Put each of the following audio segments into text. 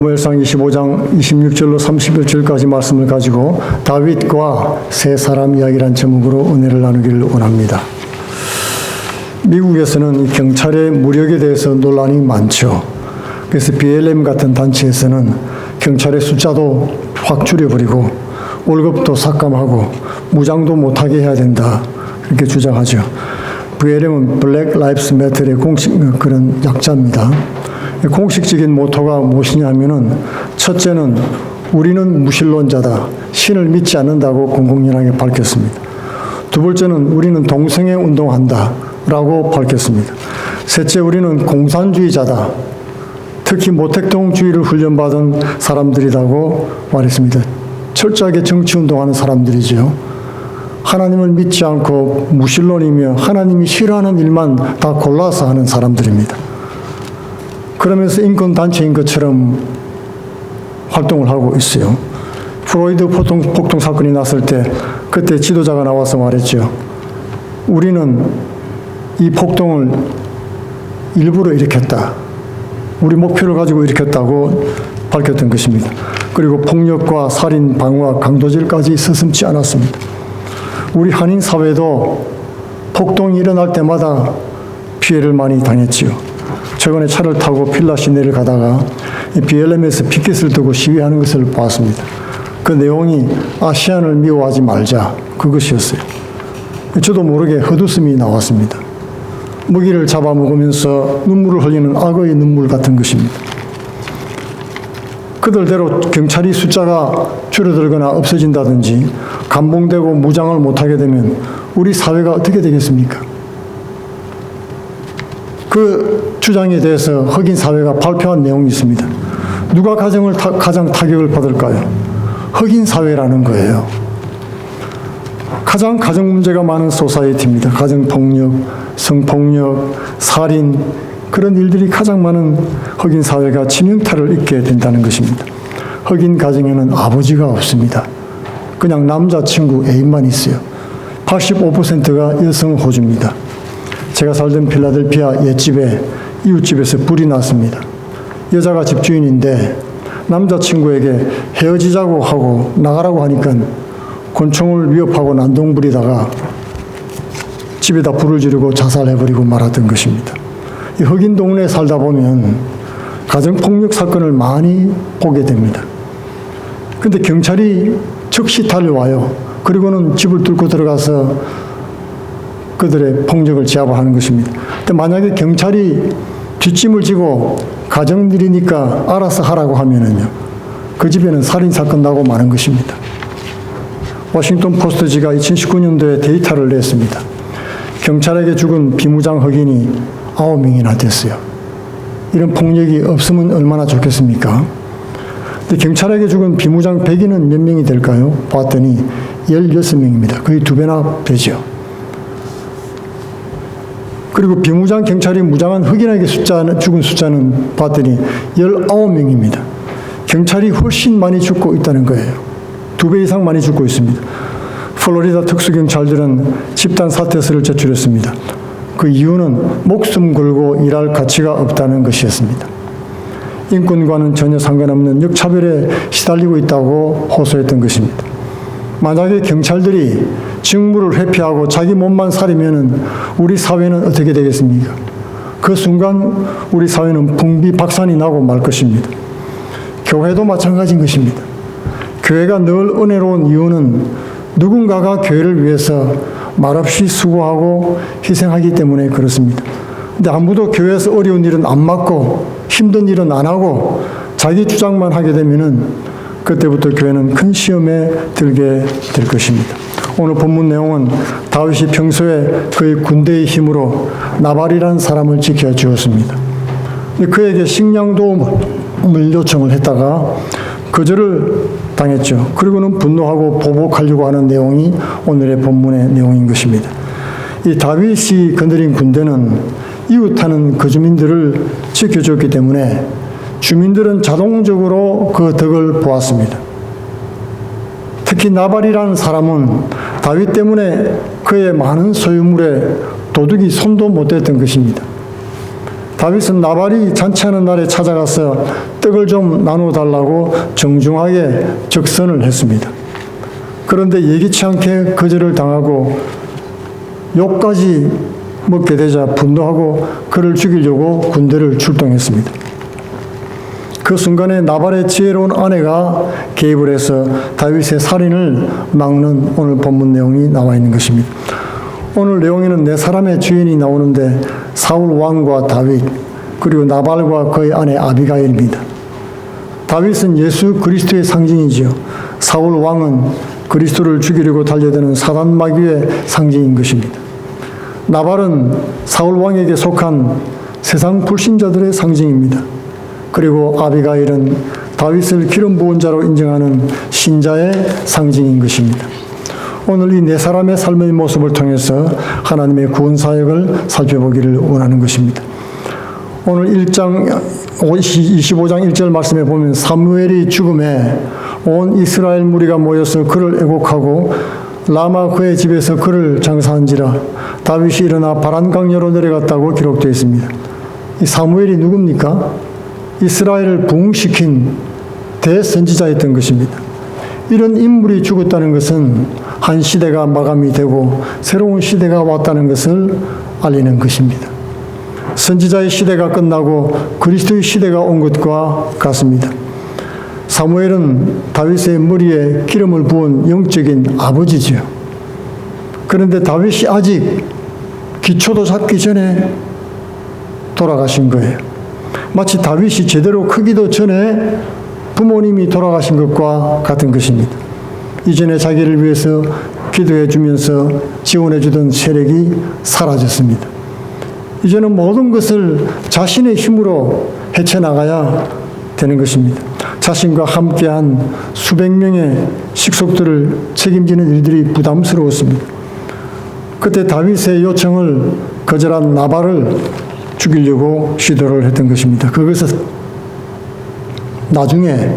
사무엘상 25장 26절로 31절까지 말씀을 가지고 다윗과 세 사람 이야기란 제목으로 은혜를 나누기를 원합니다. 미국에서는 이 경찰의 무력에 대해서 논란이 많죠. 그래서 BLM 같은 단체에서는 경찰의 숫자도 확 줄여버리고 월급도 삭감하고 무장도 못하게 해야 된다, 그렇게 주장하죠. BLM은 Black Lives Matter의 공식 그런 약자입니다. 공식적인 모토가 무엇이냐 하면은, 첫째는 우리는 무신론자다, 신을 믿지 않는다고 공공연하게 밝혔습니다. 두 번째는 우리는 동성애 운동한다 라고 밝혔습니다. 셋째, 우리는 공산주의자다, 특히 모택동주의를 훈련받은 사람들이라고 말했습니다. 철저하게 정치운동하는 사람들이죠. 하나님을 믿지 않고 무신론이며 하나님이 싫어하는 일만 다 골라서 하는 사람들입니다. 그러면서 인권단체인 것처럼 활동을 하고 있어요. 프로이드 폭동 사건이 났을 때 그때 지도자가 나와서 말했죠. 우리는 이 폭동을 일부러 일으켰다, 우리 목표를 가지고 일으켰다고 밝혔던 것입니다. 그리고 폭력과 살인, 방화, 강도질까지 서슴지 않았습니다. 우리 한인 사회도 폭동이 일어날 때마다 피해를 많이 당했지요. 최근에 차를 타고 필라 시내를 가다가 BLM에서 피켓을 두고 시위하는 것을 보았습니다. 그 내용이 아시안을 미워하지 말자, 그것이었어요. 저도 모르게 헛웃음이 나왔습니다. 먹이를 잡아먹으면서 눈물을 흘리는 악어의 눈물 같은 것입니다. 그들대로 경찰이 숫자가 줄어들거나 없어진다든지 감봉되고 무장을 못하게 되면 우리 사회가 어떻게 되겠습니까? 그 주장에 대해서 흑인 사회가 발표한 내용이 있습니다. 누가 가장 타격을 받을까요? 흑인 사회라는 거예요. 가장 가정 문제가 많은 소사이어티입니다. 가정폭력, 성폭력, 살인, 그런 일들이 가장 많은 흑인 사회가 치명타를 입게 된다는 것입니다. 흑인 가정에는 아버지가 없습니다. 그냥 남자친구 애인만 있어요. 85%가 여성 호주입니다. 제가 살던 필라델피아 옛집에 이웃집에서 불이 났습니다. 여자가 집주인인데 남자친구에게 헤어지자고 하고 나가라고 하니까 권총을 위협하고 난동 부리다가 집에다 불을 지르고 자살해버리고 말았던 것입니다. 이 흑인 동네에 살다 보면 가정폭력 사건을 많이 보게 됩니다. 그런데 경찰이 즉시 달려와요. 그리고는 집을 뚫고 들어가서 그들의 폭력을 제압하는 것입니다. 근데 만약에 경찰이 뒷짐을 지고 가정일이니까 알아서 하라고 하면은요, 그 집에는 살인사건 나고 마는 것입니다. 워싱턴 포스트지가 2019년도에 데이터를 냈습니다. 경찰에게 죽은 비무장 흑인이 9명이나 됐어요. 이런 폭력이 없으면 얼마나 좋겠습니까? 근데 경찰에게 죽은 비무장 백인은 몇 명이 될까요? 봤더니 16명입니다. 거의 2배나 되죠. 그리고 비무장 경찰이 무장한 흑인에게 죽은 숫자는 봤더니 19명입니다. 경찰이 훨씬 많이 죽고 있다는 거예요. 2배 이상 많이 죽고 있습니다. 플로리다 특수경찰들은 집단 사퇴서를 제출했습니다. 그 이유는 목숨 걸고 일할 가치가 없다는 것이었습니다. 인권과는 전혀 상관없는 역차별에 시달리고 있다고 호소했던 것입니다. 만약에 경찰들이 직무를 회피하고 자기 몸만 사리면은 우리 사회는 어떻게 되겠습니까? 그 순간 우리 사회는 풍비박산이 나고 말 것입니다. 교회도 마찬가지인 것입니다. 교회가 늘 은혜로운 이유는 누군가가 교회를 위해서 말없이 수고하고 희생하기 때문에 그렇습니다. 근데 아무도 교회에서 어려운 일은 안 맡고 힘든 일은 안 하고 자기 주장만 하게 되면은 그때부터 교회는 큰 시험에 들게 될 것입니다. 오늘 본문 내용은 다윗이 평소에 그의 군대의 힘으로 나발이라는 사람을 지켜주었습니다. 그에게 식량 도움을 요청을 했다가 거절을 당했죠. 그리고는 분노하고 보복하려고 하는 내용이 오늘의 본문의 내용인 것입니다. 이 다윗이 거느린 군대는 이웃하는 그 주민들을 지켜줬기 때문에 주민들은 자동적으로 그 덕을 보았습니다. 특히 나발이라는 사람은 다윗 때문에 그의 많은 소유물에 도둑이 손도 못 댔던 것입니다. 다윗은 나발이 잔치하는 날에 찾아가서 떡을 좀 나눠달라고 정중하게 적선을 했습니다. 그런데 예기치 않게 거절을 당하고 욕까지 먹게 되자 분노하고 그를 죽이려고 군대를 출동했습니다. 그 순간에 나발의 지혜로운 아내가 개입을 해서 다윗의 살인을 막는 오늘 본문 내용이 나와 있는 것입니다. 오늘 내용에는 네 사람의 주인이 나오는데 사울 왕과 다윗 그리고 나발과 그의 아내 아비가일입니다. 다윗은 예수 그리스도의 상징이지요. 사울 왕은 그리스도를 죽이려고 달려드는 사단 마귀의 상징인 것입니다. 나발은 사울 왕에게 속한 세상 불신자들의 상징입니다. 그리고 아비가일은 다윗을 기름 부은 자로 인정하는 신자의 상징인 것입니다. 오늘 이 네 사람의 삶의 모습을 통해서 하나님의 구원 사역을 살펴보기를 원하는 것입니다. 오늘 25장 1절 말씀에 보면 사무엘이 죽음에 온 이스라엘 무리가 모여서 그를 애곡하고 라마 그의 집에서 그를 장사한지라 다윗이 일어나 바란 강야로 내려갔다고 기록되어 있습니다. 이 사무엘이 누굽니까? 이스라엘을 부흥시킨 대선지자였던 것입니다. 이런 인물이 죽었다는 것은 한 시대가 마감이 되고 새로운 시대가 왔다는 것을 알리는 것입니다. 선지자의 시대가 끝나고 그리스도의 시대가 온 것과 같습니다. 사무엘은 다윗의 머리에 기름을 부은 영적인 아버지지요. 그런데 다윗이 아직 기초도 잡기 전에 돌아가신 거예요. 마치 다윗이 제대로 크기도 전에 부모님이 돌아가신 것과 같은 것입니다. 이전에 자기를 위해서 기도해 주면서 지원해 주던 세력이 사라졌습니다. 이제는 모든 것을 자신의 힘으로 헤쳐나가야 되는 것입니다. 자신과 함께한 수백 명의 식속들을 책임지는 일들이 부담스러웠습니다. 그때 다윗의 요청을 거절한 나발을 죽이려고 시도를 했던 것입니다. 그것은 나중에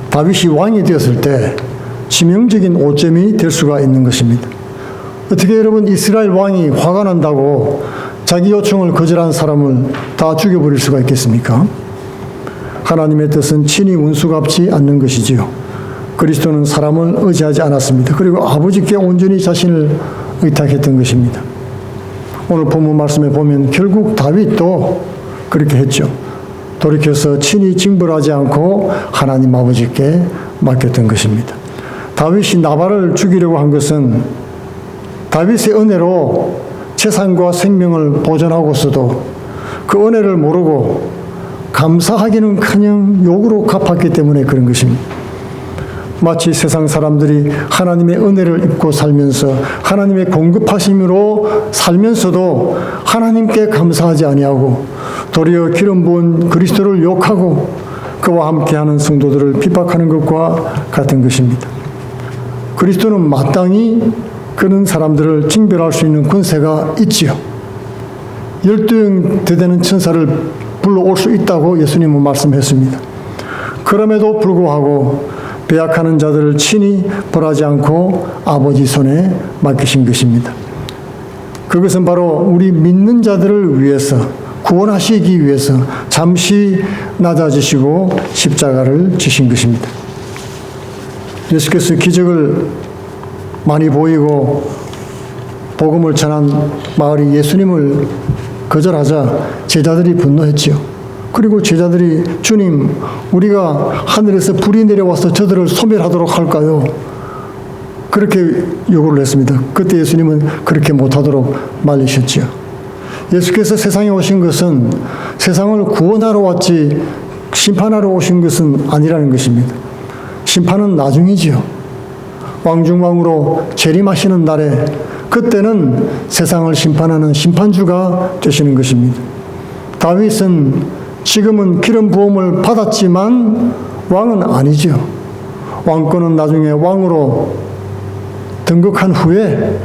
다윗이 왕이 되었을 때 치명적인 오점이 될 수가 있는 것입니다. 어떻게 여러분 이스라엘 왕이 화가 난다고 자기 요청을 거절한 사람을 다 죽여버릴 수가 있겠습니까? 하나님의 뜻은 친히 원수 갚지 않는 것이지요. 그리스도는 사람을 의지하지 않았습니다. 그리고 아버지께 온전히 자신을 의탁했던 것입니다. 오늘 본문 말씀에 보면 결국 다윗도 그렇게 했죠. 돌이켜서 친히 징벌하지 않고 하나님 아버지께 맡겼던 것입니다. 다윗이 나발을 죽이려고 한 것은 다윗의 은혜로 재산과 생명을 보존하고서도 그 은혜를 모르고 감사하기는커녕 욕으로 갚았기 때문에 그런 것입니다. 마치 세상 사람들이 하나님의 은혜를 입고 살면서 하나님의 공급하심으로 살면서도 하나님께 감사하지 아니하고 도리어 기름 부은 그리스도를 욕하고 그와 함께하는 성도들을 핍박하는 것과 같은 것입니다. 그리스도는 마땅히 그런 사람들을 징벌할 수 있는 권세가 있지요. 12형 되는 천사를 불러올 수 있다고 예수님은 말씀했습니다. 그럼에도 불구하고 배약하는 자들을 친히 벌하지 않고 아버지 손에 맡기신 것입니다. 그것은 바로 우리 믿는 자들을 위해서 구원하시기 위해서 잠시 낮아지시고 십자가를 지신 것입니다. 예수께서 기적을 많이 보이고 복음을 전한 마을이 예수님을 거절하자 제자들이 분노했지요. 그리고 제자들이 주님, 우리가 하늘에서 불이 내려와서 저들을 소멸하도록 할까요? 그렇게 요구를 했습니다. 그때 예수님은 그렇게 못하도록 말리셨지요. 예수께서 세상에 오신 것은 세상을 구원하러 왔지 심판하러 오신 것은 아니라는 것입니다. 심판은 나중이지요. 왕중왕으로 재림하시는 날에 그때는 세상을 심판하는 심판주가 되시는 것입니다. 다윗은 지금은 기름 부음을 받았지만 왕은 아니지요. 왕권은 나중에 왕으로 등극한 후에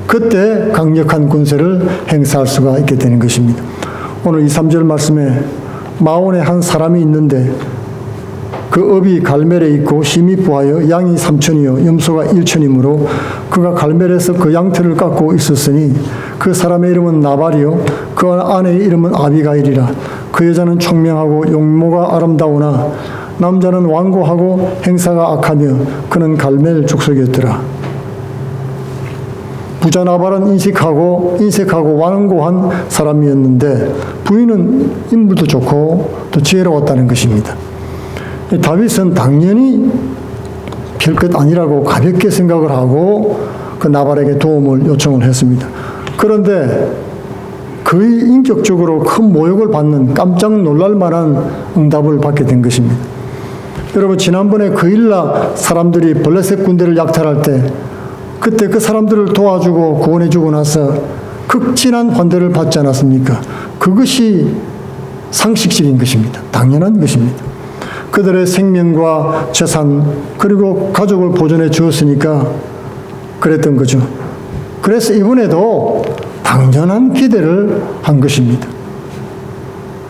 그때 강력한 권세를 행사할 수가 있게 되는 것입니다. 오늘 2, 3절 말씀에 마온에 한 사람이 있는데 그 업이 갈멜에 있고 심이 부하여 양이 3천이요 염소가 1천이므로 그가 갈멜에서 그 양털을 깎고 있었으니 그 사람의 이름은 나발이요 그 아내의 이름은 아비가일이라. 그 여자는 총명하고 용모가 아름다우나 남자는 완고하고 행사가 악하며 그는 갈멜 족속이었더라. 부자 나발은 인색하고 완고한 사람이었는데 부인은 인물도 좋고 또 지혜로웠다는 것입니다. 다윗은 당연히 별것 아니라고 가볍게 생각을 하고 그 나발에게 도움을 요청을 했습니다. 그런데 거의 인격적으로 큰 모욕을 받는 깜짝 놀랄 만한 응답을 받게 된 것입니다. 여러분, 지난번에 그일라 사람들이 블레셋 군대를 약탈할 때 그때 그 사람들을 도와주고 구원해주고 나서 극진한 환대를 받지 않았습니까? 그것이 상식적인 것입니다. 당연한 것입니다. 그들의 생명과 재산 그리고 가족을 보존해 주었으니까 그랬던 거죠. 그래서 이번에도 당연한 기대를 한 것입니다.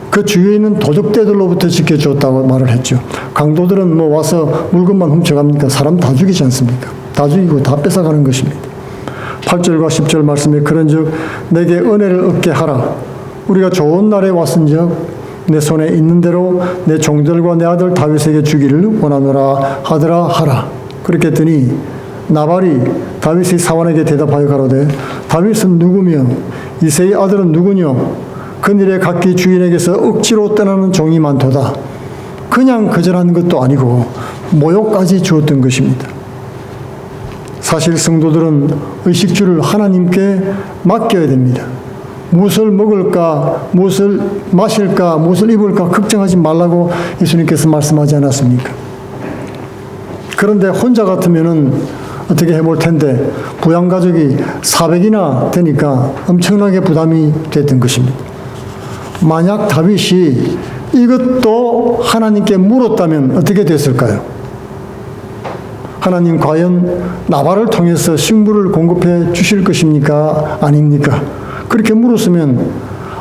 그 주위에 있는 도적대들로부터 지켜줬다고 말을 했죠. 강도들은 뭐 와서 물건만 훔쳐갑니까? 사람 다 죽이지 않습니까? 다 죽이고 다 뺏어가는 것입니다. 8절과 10절 말씀에 그런즉 내게 은혜를 얻게 하라. 우리가 좋은 날에 왔은즉 내 손에 있는 대로 내 종들과 내 아들 다윗에게 주기를 원하노라 하더라 하라. 그렇게 했더니 나발이 다윗의 사원에게 대답하여 가로되 다윗은 누구며 이새의 아들은 누구뇨? 그늘에 각기 주인에게서 억지로 떠나는 종이 많도다. 그냥 거절하는 것도 아니고 모욕까지 주었던 것입니다. 사실 성도들은 의식주를 하나님께 맡겨야 됩니다. 무엇을 먹을까, 무엇을 마실까, 무엇을 입을까 걱정하지 말라고 예수님께서 말씀하지 않았습니까? 그런데 혼자 같으면은 어떻게 해볼 텐데 부양가족이 400이나 되니까 엄청나게 부담이 됐던 것입니다. 만약 다윗이 이것도 하나님께 물었다면 어떻게 됐을까요? 하나님 과연 나발을 통해서 식물을 공급해 주실 것입니까? 아닙니까? 그렇게 물었으면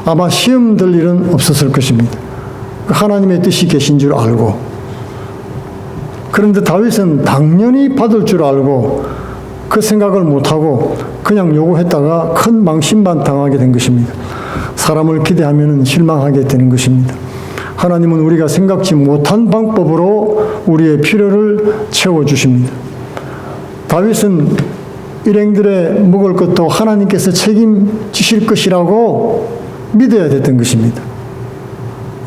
아마 시험 들 일은 없었을 것입니다. 하나님의 뜻이 계신 줄 알고. 그런데 다윗은 당연히 받을 줄 알고 그 생각을 못하고 그냥 요구했다가 큰 망신만 당하게 된 것입니다. 사람을 기대하면 실망하게 되는 것입니다. 하나님은 우리가 생각지 못한 방법으로 우리의 필요를 채워주십니다. 다윗은 일행들의 먹을 것도 하나님께서 책임지실 것이라고 믿어야 됐던 것입니다.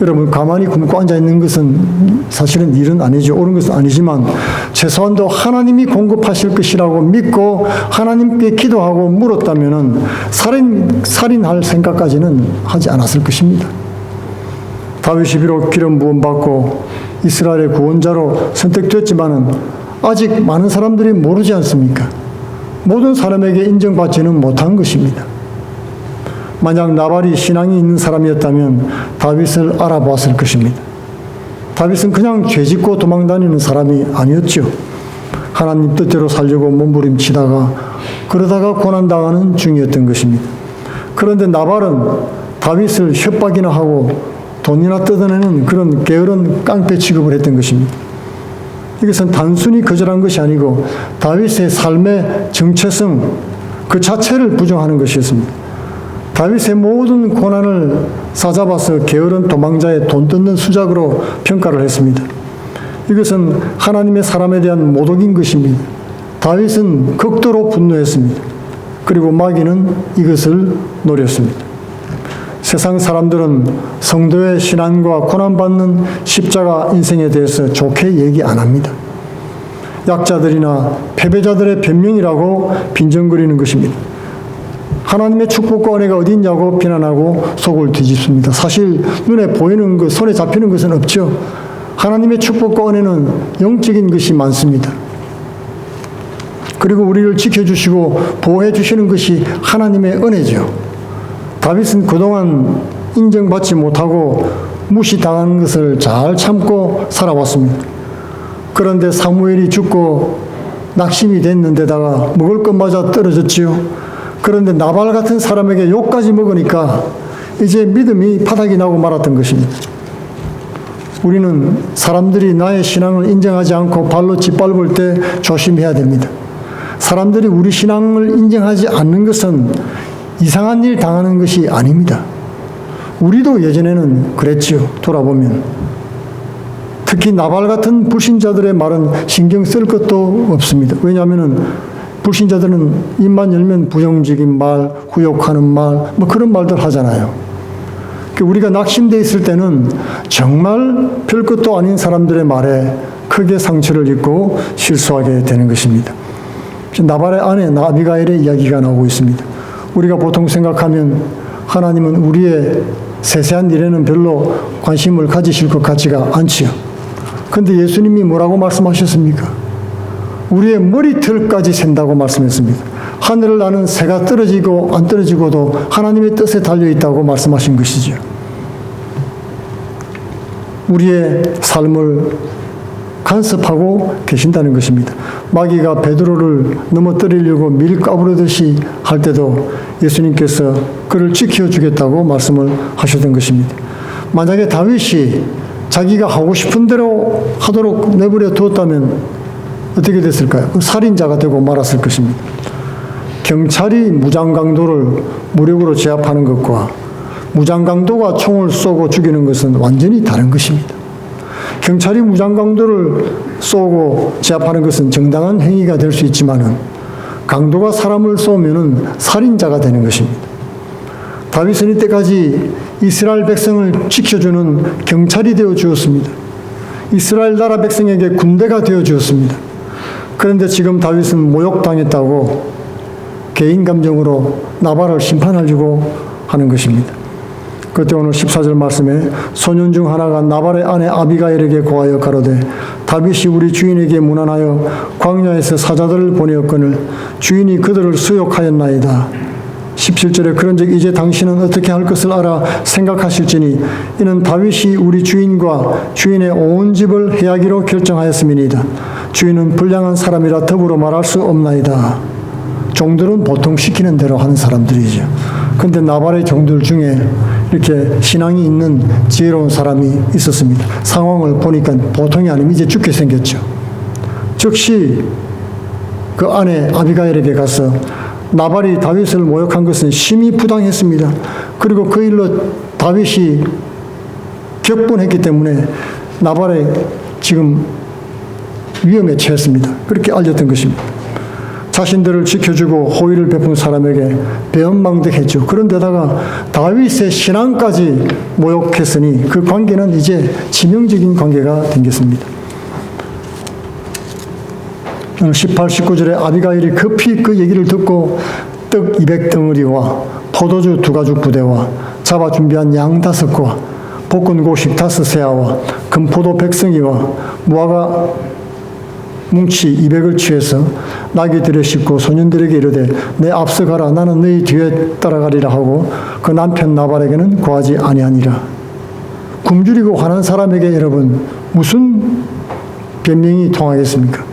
여러분, 가만히 굶고 앉아있는 것은 사실은 일은 아니죠. 옳은 것은 아니지만 최소한도 하나님이 공급하실 것이라고 믿고 하나님께 기도하고 물었다면 살인할 생각까지는 하지 않았을 것입니다. 다윗이 비록 기름 부음 받고 이스라엘의 구원자로 선택됐지만은 아직 많은 사람들이 모르지 않습니까? 모든 사람에게 인정받지는 못한 것입니다. 만약 나발이 신앙이 있는 사람이었다면 다윗을 알아보았을 것입니다. 다윗은 그냥 죄짓고 도망다니는 사람이 아니었죠. 하나님 뜻대로 살려고 몸부림치다가 그러다가 고난당하는 중이었던 것입니다. 그런데 나발은 다윗을 협박이나 하고 돈이나 뜯어내는 그런 게으른 깡패 취급을 했던 것입니다. 이것은 단순히 거절한 것이 아니고 다윗의 삶의 정체성 그 자체를 부정하는 것이었습니다. 다윗의 모든 고난을 사잡아서 게으른 도망자의 돈 뜯는 수작으로 평가를 했습니다. 이것은 하나님의 사람에 대한 모독인 것입니다. 다윗은 극도로 분노했습니다. 그리고 마귀는 이것을 노렸습니다. 세상 사람들은 성도의 신앙과 고난받는 십자가 인생에 대해서 좋게 얘기 안 합니다. 약자들이나 패배자들의 변명이라고 빈정거리는 것입니다. 하나님의 축복과 은혜가 어디 있냐고 비난하고 속을 뒤집습니다. 사실 눈에 보이는 것, 손에 잡히는 것은 없죠. 하나님의 축복과 은혜는 영적인 것이 많습니다. 그리고 우리를 지켜주시고 보호해 주시는 것이 하나님의 은혜죠. 다윗은 그동안 인정받지 못하고 무시당하는 것을 잘 참고 살아왔습니다. 그런데 사무엘이 죽고 낙심이 됐는데다가 먹을 것마저 떨어졌지요. 그런데 나발 같은 사람에게 욕까지 먹으니까 이제 믿음이 바닥이 나고 말았던 것입니다. 우리는 사람들이 나의 신앙을 인정하지 않고 발로 짓밟을 때 조심해야 됩니다. 사람들이 우리 신앙을 인정하지 않는 것은 이상한 일 당하는 것이 아닙니다. 우리도 예전에는 그랬지요. 돌아보면. 특히 나발 같은 불신자들의 말은 신경 쓸 것도 없습니다. 왜냐하면 불신자들은 입만 열면 부정적인 말, 후욕하는 말, 뭐 그런 말들 하잖아요. 우리가 낙심되어 있을 때는 정말 별것도 아닌 사람들의 말에 크게 상처를 입고 실수하게 되는 것입니다. 나발의 아내 아비가일의 이야기가 나오고 있습니다. 우리가 보통 생각하면 하나님은 우리의 세세한 일에는 별로 관심을 가지실 것 같지가 않지요. 그런데 예수님이 뭐라고 말씀하셨습니까? 우리의 머리털까지 샌다고 말씀했습니다. 하늘을 나는 새가 떨어지고 안 떨어지고도 하나님의 뜻에 달려있다고 말씀하신 것이죠. 우리의 삶을 간섭하고 계신다는 것입니다. 마귀가 베드로를 넘어뜨리려고 밀 까부르듯이 할 때도 예수님께서 그를 지켜주겠다고 말씀을 하셨던 것입니다. 만약에 다윗이 자기가 하고 싶은 대로 하도록 내버려 두었다면 어떻게 됐을까요? 살인자가 되고 말았을 것입니다. 경찰이 무장강도를 무력으로 제압하는 것과 무장강도가 총을 쏘고 죽이는 것은 완전히 다른 것입니다. 경찰이 무장강도를 쏘고 제압하는 것은 정당한 행위가 될 수 있지만은 강도가 사람을 쏘면은 살인자가 되는 것입니다. 다윗은 이때까지 이스라엘 백성을 지켜주는 경찰이 되어 주었습니다. 이스라엘 나라 백성에게 군대가 되어 주었습니다. 그런데 지금 다윗은 모욕당했다고 개인 감정으로 나발을 심판하려고 하는 것입니다. 그때 오늘 14절 말씀에 소년 중 하나가 나발의 아내 아비가일에게 고하여 가로되 다윗이 우리 주인에게 문안하여 광야에서 사자들을 보내었거늘 주인이 그들을 수욕하였나이다. 17절에 그런즉 이제 당신은 어떻게 할 것을 알아 생각하실지니 이는 다윗이 우리 주인과 주인의 온 집을 해하기로 결정하였음이니이다. 주인은 불량한 사람이라 더불어 말할 수 없나이다. 종들은 보통 시키는 대로 하는 사람들이죠. 그런데 나발의 종들 중에 이렇게 신앙이 있는 지혜로운 사람이 있었습니다. 상황을 보니까 보통이 아니면 이제 죽게 생겼죠. 즉시 그 아내 아비가일에게 가서 나발이 다윗을 모욕한 것은 심히 부당했습니다. 그리고 그 일로 다윗이 격분했기 때문에 나발이 지금 위험에 처했습니다. 그렇게 알렸던 것입니다. 자신들을 지켜주고 호의를 베푼 사람에게 배은망덕했죠. 그런데다가 다윗의 신앙까지 모욕했으니 그 관계는 이제 치명적인 관계가 생겼습니다. 18, 19절에 아비가일이 급히 그 얘기를 듣고 떡 200덩어리와 포도주 2가죽 부대와 잡아 준비한 양 5과 볶은 곡식 5세아와 금포도 100성이와 무화과 뭉치 200을 취해서 나귀들에 싣고 소년들에게 이르되 내 앞서 가라 나는 너희 뒤에 따라가리라 하고 그 남편 나발에게는 고하지 아니하니라. 굶주리고 화난 사람에게 여러분 무슨 변명이 통하겠습니까?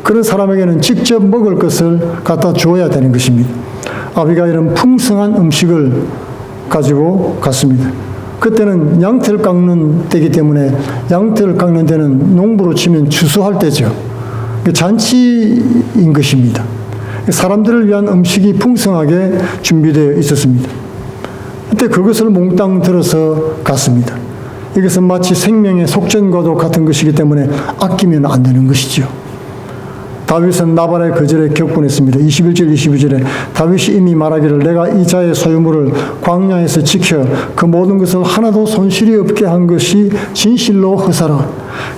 그런 사람에게는 직접 먹을 것을 갖다 주어야 되는 것입니다. 아비가일은 풍성한 음식을 가지고 갔습니다. 그때는 양털 깎는 때이기 때문에 양털 깎는 데는 농부로 치면 추수할 때죠. 잔치인 것입니다. 사람들을 위한 음식이 풍성하게 준비되어 있었습니다. 그때 그것을 몽땅 들어서 갔습니다. 이것은 마치 생명의 속전과도 같은 것이기 때문에 아끼면 안 되는 것이죠. 다윗은 나발의 거절에 격분했습니다. 21절 22절에 다윗이 이미 말하기를 내가 이 자의 소유물을 광야에서 지켜 그 모든 것을 하나도 손실이 없게 한 것이 진실로 허사라.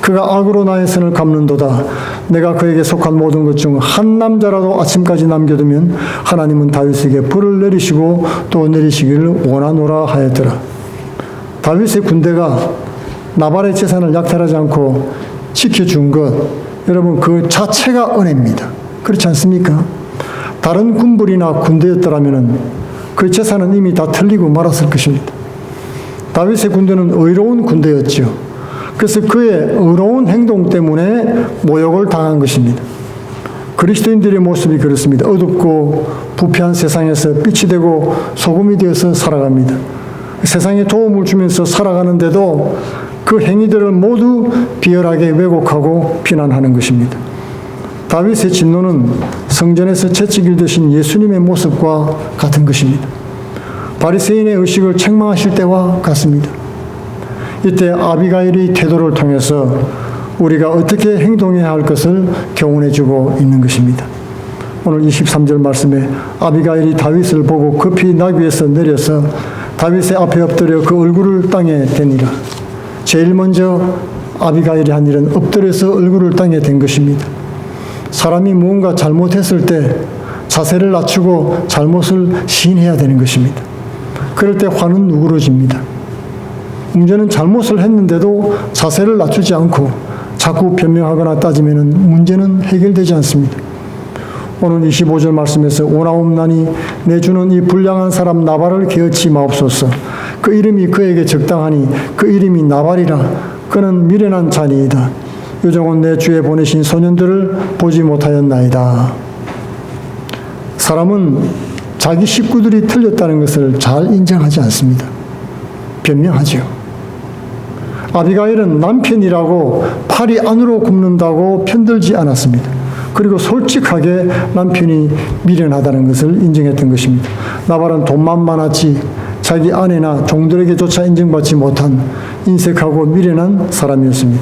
그가 악으로 나의 선을 갚는도다. 내가 그에게 속한 모든 것 중 한 남자라도 아침까지 남겨두면 하나님은 다윗에게 벌을 내리시고 또 내리시기를 원하노라 하였더라. 다윗의 군대가 나발의 재산을 약탈하지 않고 지켜준 것, 여러분 그 자체가 은혜입니다. 그렇지 않습니까? 다른 군불이나 군대였더라면 그 재산은 이미 다 털리고 말았을 것입니다. 다윗의 군대는 의로운 군대였죠. 그래서 그의 의로운 행동 때문에 모욕을 당한 것입니다. 그리스도인들의 모습이 그렇습니다. 어둡고 부패한 세상에서 빛이 되고 소금이 되어서 살아갑니다. 세상에 도움을 주면서 살아가는데도 그 행위들을 모두 비열하게 왜곡하고 비난하는 것입니다. 다윗의 진노는 성전에서 채찍을 드신 예수님의 모습과 같은 것입니다. 바리새인의 의식을 책망하실 때와 같습니다. 이때 아비가일의 태도를 통해서 우리가 어떻게 행동해야 할 것을 교훈해주고 있는 것입니다. 오늘 23절 말씀에 아비가일이 다윗을 보고 급히 나귀에서 내려서 다윗의 앞에 엎드려 그 얼굴을 땅에 대니라. 제일 먼저 아비가일이 한 일은 엎드려서 얼굴을 땅에 댄 것입니다. 사람이 무언가 잘못했을 때 자세를 낮추고 잘못을 시인해야 되는 것입니다. 그럴 때 화는 누그러집니다. 문제는 잘못을 했는데도 자세를 낮추지 않고 자꾸 변명하거나 따지면 문제는 해결되지 않습니다. 오늘 25절 말씀에서 오나옵나니 내 주는 이 불량한 사람 나발을 개어치 마옵소서. 그 이름이 그에게 적당하니 그 이름이 나발이라. 그는 미련한 자니이다. 요정은 내 주에 보내신 소년들을 보지 못하였나이다. 사람은 자기 식구들이 틀렸다는 것을 잘 인정하지 않습니다. 변명하죠. 아비가일은 남편이라고 팔이 안으로 굽는다고 편들지 않았습니다. 그리고 솔직하게 남편이 미련하다는 것을 인정했던 것입니다. 나발은 돈만 많았지 자기 아내나 종들에게조차 인정받지 못한 인색하고 미련한 사람이었습니다.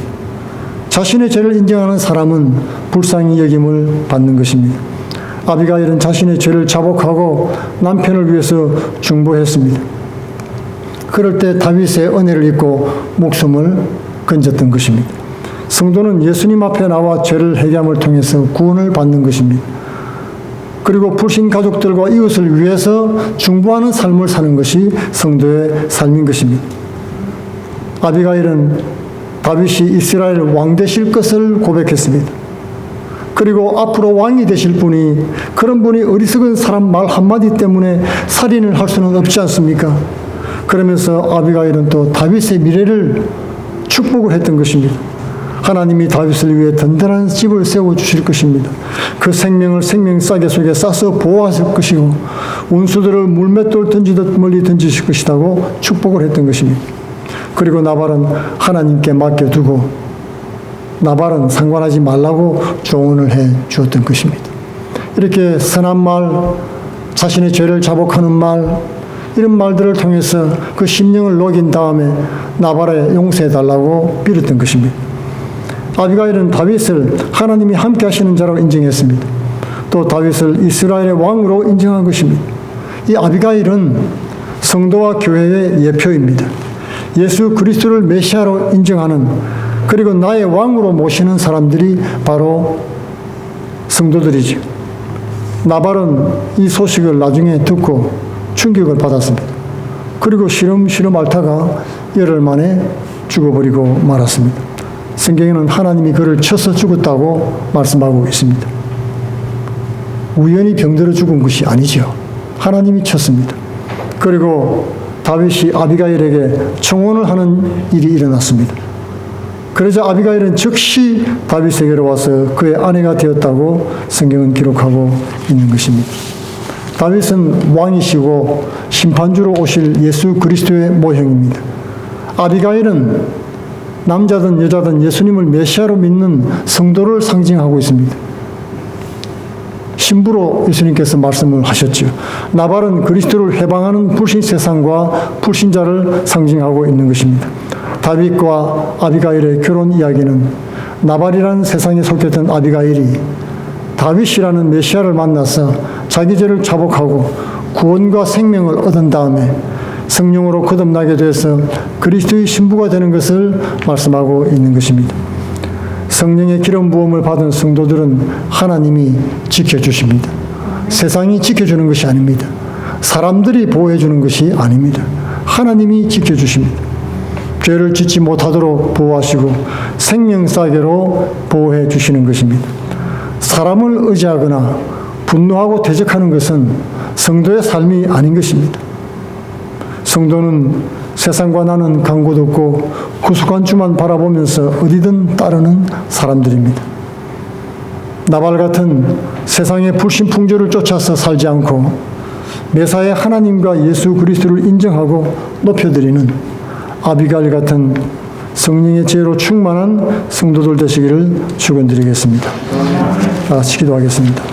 자신의 죄를 인정하는 사람은 불쌍히 여김을 받는 것입니다. 아비가일은 자신의 죄를 자복하고 남편을 위해서 중보했습니다. 그럴 때 다윗의 은혜를 입고 목숨을 건졌던 것입니다. 성도는 예수님 앞에 나와 죄를 회개함을 통해서 구원을 받는 것입니다. 그리고 불신 가족들과 이웃을 위해서 중보하는 삶을 사는 것이 성도의 삶인 것입니다. 아비가일은 다윗이 이스라엘 왕 되실 것을 고백했습니다. 그리고 앞으로 왕이 되실 분이, 그런 분이 어리석은 사람 말 한마디 때문에 살인을 할 수는 없지 않습니까? 그러면서 아비가일은 또 다윗의 미래를 축복을 했던 것입니다. 하나님이 다윗을 위해 든든한 집을 세워주실 것입니다. 그 생명을 생명싸개 속에 싸서 보호하실 것이고 운수들을 물맷돌 던지듯 멀리 던지실 것이라고 축복을 했던 것입니다. 그리고 나발은 하나님께 맡겨두고 나발은 상관하지 말라고 조언을 해 주었던 것입니다. 이렇게 선한 말, 자신의 죄를 자복하는 말, 이런 말들을 통해서 그 심령을 녹인 다음에 나발에 용서해달라고 빌었던 것입니다. 아비가일은 다윗을 하나님이 함께 하시는 자라고 인정했습니다. 또 다윗을 이스라엘의 왕으로 인정한 것입니다. 이 아비가일은 성도와 교회의 예표입니다. 예수 그리스도를 메시아로 인정하는, 그리고 나의 왕으로 모시는 사람들이 바로 성도들이죠. 나발은 이 소식을 나중에 듣고 충격을 받았습니다. 그리고 시름시름 앓다가 열흘 만에 죽어버리고 말았습니다. 성경에는 하나님이 그를 쳐서 죽었다고 말씀하고 있습니다. 우연히 병들어 죽은 것이 아니죠. 하나님이 쳤습니다. 그리고 다윗이 아비가일에게 청혼을 하는 일이 일어났습니다. 그러자 아비가일은 즉시 다윗에게로 와서 그의 아내가 되었다고 성경은 기록하고 있는 것입니다. 다윗은 왕이시고 심판주로 오실 예수 그리스도의 모형입니다. 아비가일은 남자든 여자든 예수님을 메시아로 믿는 성도를 상징하고 있습니다. 신부로 예수님께서 말씀을 하셨죠. 나발은 그리스도를 해방하는 불신 세상과 불신자를 상징하고 있는 것입니다. 다윗과 아비가일의 결혼 이야기는 나발이라는 세상에 속했던 아비가일이 다윗이라는 메시아를 만나서 자기 죄를 자복하고 구원과 생명을 얻은 다음에 성령으로 거듭나게 돼서 그리스도의 신부가 되는 것을 말씀하고 있는 것입니다. 성령의 기름 부음을 받은 성도들은 하나님이 지켜주십니다. 세상이 지켜주는 것이 아닙니다. 사람들이 보호해주는 것이 아닙니다. 하나님이 지켜주십니다. 죄를 짓지 못하도록 보호하시고 생명싸개로 보호해 주시는 것입니다. 사람을 의지하거나 분노하고 대적하는 것은 성도의 삶이 아닌 것입니다. 성도는 세상과 나는 간 곳 없고 구속한 주만 바라보면서 어디든 따르는 사람들입니다. 나발 같은 세상의 불신풍조를 쫓아서 살지 않고 매사에 하나님과 예수 그리스도를 인정하고 높여드리는 아비가일 같은 성령의 지혜로 충만한 성도들 되시기를 축원드리겠습니다. 다 같이 기도하겠습니다.